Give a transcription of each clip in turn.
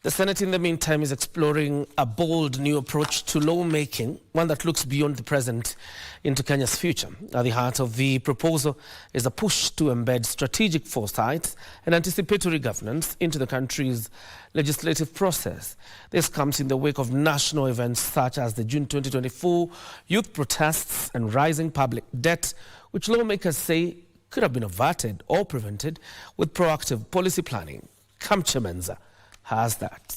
The Senate, in the meantime, is exploring a bold new approach to lawmaking, one that looks beyond the present into Kenya's future. At the heart of the proposal is a push to embed strategic foresight and anticipatory governance into the country's legislative process. This comes in the wake of national events such as the June 2024 youth protests and rising public debt, which lawmakers say could have been averted or prevented with proactive policy planning. Kamchemenza has that.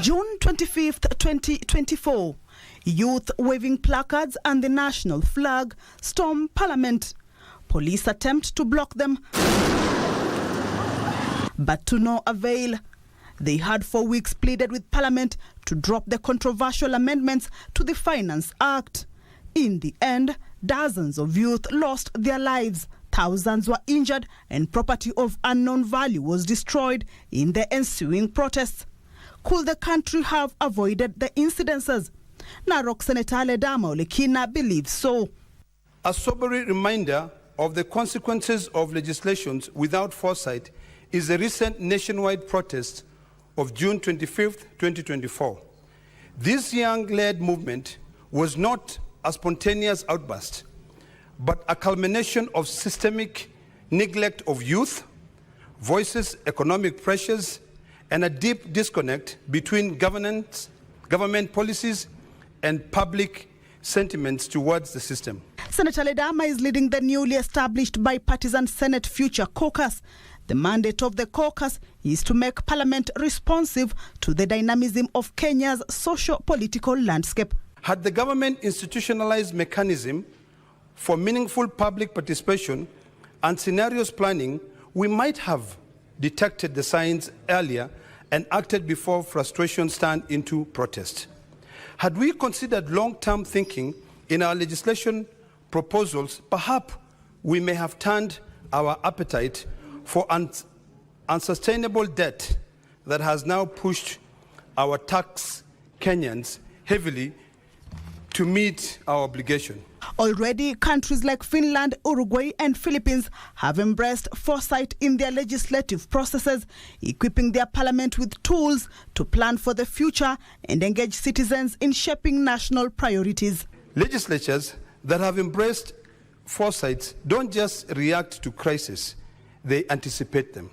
June 25th, 2024, youth waving placards and the national flag storm Parliament. Police attempt to block them, but to no avail. They had for weeks pleaded with Parliament to drop the controversial amendments to the Finance Act. In the end, dozens of youth lost their lives. Thousands were injured and property of unknown value was destroyed in the ensuing protests. Could the country have avoided the incidences? Narok Senator Ledama Olekina believes so. A sobering reminder of the consequences of legislations without foresight is the recent nationwide protest of June 25th, 2024. This young-led movement was not a spontaneous outburst, but a culmination of systemic neglect of youth, voices economic pressures, and a deep disconnect between government policies and public sentiments towards the system. Senator Ledama is leading the newly established bipartisan Senate Future Caucus. The mandate of the caucus is to make Parliament responsive to the dynamism of Kenya's socio-political landscape. Had the government institutionalized mechanism for meaningful public participation and scenarios planning, we might have detected the signs earlier and acted before frustrations turned into protest. Had we considered long-term thinking in our legislation proposals, perhaps we may have turned our appetite for unsustainable debt that has now pushed our tax Kenyans heavily to meet our obligation. Already, countries like Finland, Uruguay and Philippines have embraced foresight in their legislative processes, equipping their parliament with tools to plan for the future and engage citizens in shaping national priorities. Legislatures that have embraced foresight don't just react to crises, they anticipate them.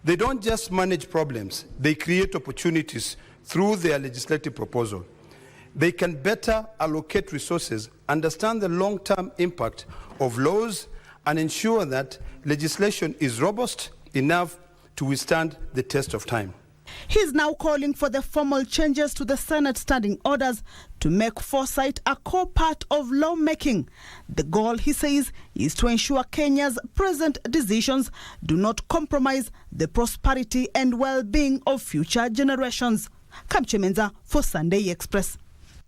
They don't just manage problems, they create opportunities through their legislative proposal. They can better allocate resources, understand the long-term impact of laws, and ensure that legislation is robust enough to withstand the test of time. He is now calling for the formal changes to the Senate standing orders to make foresight a core part of lawmaking. The goal, he says, is to ensure Kenya's present decisions do not compromise the prosperity and well-being of future generations. Kamchemenza for Sunday Express.